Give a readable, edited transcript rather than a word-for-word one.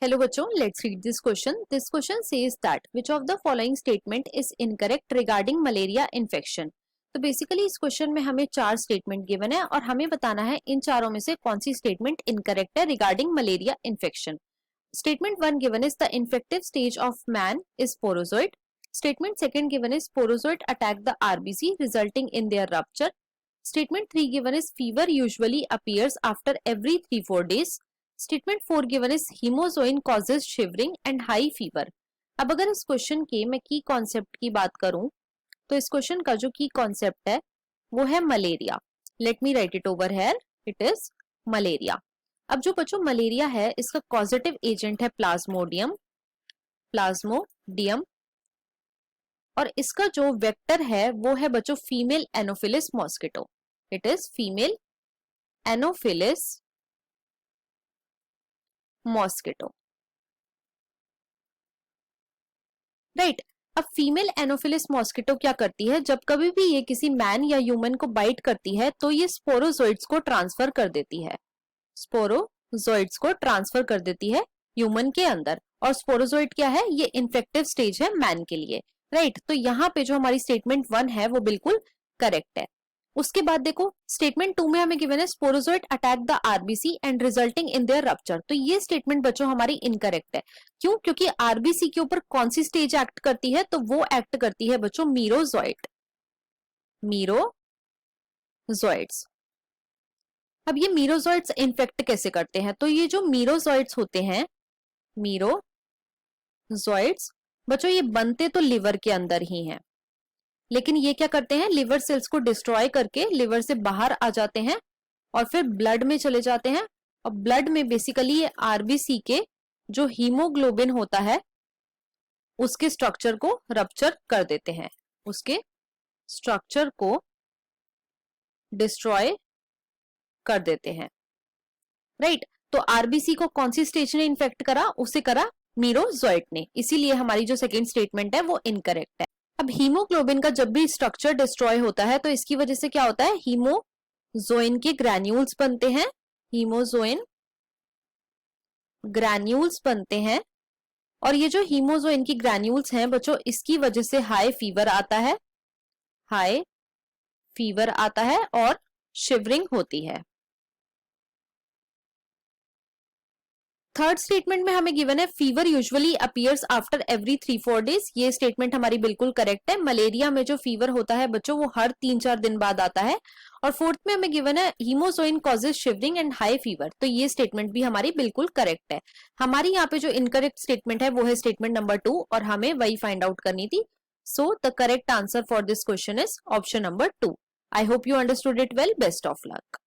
Hello बच्चों, let's read this question. This question says that which of the following statement is incorrect regarding malaria infection. तो basically इस question में हमें चार statement given है और हमें बताना है इन चारों में से कौन सी स्टेटमेंट इनकरेक्ट है regarding malaria infection. Statement 1 given is the infective stage of man is sporozoid. Statement 2 given is sporozoid attack the RBC resulting in their rupture. Statement 3 given is fever usually appears after every 3-4 days. Statement 4 given is hemozoin causes shivering and high fever. अब अगर इस question के मैं की concept की बात करूं तो इस क्वेश्चन का जो की कॉन्सेप्ट है वो है malaria. Let me right it over here. It is malaria. अब जो बच्चों मलेरिया है इसका कॉजेटिव एजेंट है प्लाज्मोडियम और इसका जो वेक्टर है वो है बच्चों female Anopheles mosquito. It is female Anopheles mosquito. Right. अब फीमेल एनोफिलिस मॉस्किटो क्या करती है, जब कभी भी ये किसी मैन या ह्यूमन को बाइट करती है तो ये स्पोरोजोइड्स को ट्रांसफर कर देती है. स्पोरोजोइड्स को ट्रांसफर कर देती है ह्यूमन के अंदर. और स्पोरोजोइड क्या है, ये इन्फेक्टिव स्टेज है मैन के लिए. राइट. तो यहाँ पे जो हमारी स्टेटमेंट 1 है वो बिल्कुल करेक्ट है. उसके बाद देखो स्टेटमेंट 2 में हमें गिवन है sporozoite attack the RBC and resulting in their rupture. तो ये स्टेटमेंट बच्चों हमारी इनकरेक्ट है. क्यों? क्योंकि आरबीसी के ऊपर कौन सी स्टेज एक्ट करती है, तो वो एक्ट करती है बच्चों मीरोजोइड्स. अब ये मीरोजोइड्स इन्फेक्ट कैसे करते हैं, तो ये जो मीरोजोइड्स होते हैं मीरोजोइड्स बच्चों ये बनते तो लिवर के अंदर ही हैं, लेकिन ये क्या करते हैं लिवर सेल्स को डिस्ट्रॉय करके लिवर से बाहर आ जाते हैं और फिर ब्लड में चले जाते हैं. और ब्लड में बेसिकली ये आरबीसी के जो हीमोग्लोबिन होता है उसके स्ट्रक्चर को रप्चर कर देते हैं, उसके स्ट्रक्चर को डिस्ट्रॉय कर देते हैं. राइट. तो आरबीसी को कौन सी स्टेज ने इन्फेक्ट करा, उसे करा मीरोजोइड ने. इसीलिए हमारी जो सेकेंड स्टेटमेंट है वो इनकरेक्ट है. अब हीमोग्लोबिन का जब भी स्ट्रक्चर डिस्ट्रॉय होता है तो इसकी वजह से क्या होता है, हीमोजोइन के ग्रैन्यूल्स बनते हैं. हीमोजोइन ग्रैन्यूल्स बनते हैं और ये जो हीमोजोइन की ग्रैन्यूल्स हैं बच्चों इसकी वजह से हाई फीवर आता है और शिवरिंग होती है. थर्ड स्टेटमेंट में हमें गिवन है fever usually appears after every 3-4 days. ये स्टेटमेंट हमारी बिल्कुल करेक्ट है. मलेरिया में जो फीवर होता है बच्चों वो हर 3-4 दिन बाद आता है. और फोर्थ में हमें गिवन है hemozoin causes shivering and high fever. तो ये स्टेटमेंट भी हमारी बिल्कुल करेक्ट है. हमारी यहाँ पे जो इनकरेक्ट स्टेटमेंट है वो है स्टेटमेंट नंबर 2 और हमें वही फाइंड आउट करनी थी. So the correct answer for this question is option number 2. I hope you understood it well. Best of luck.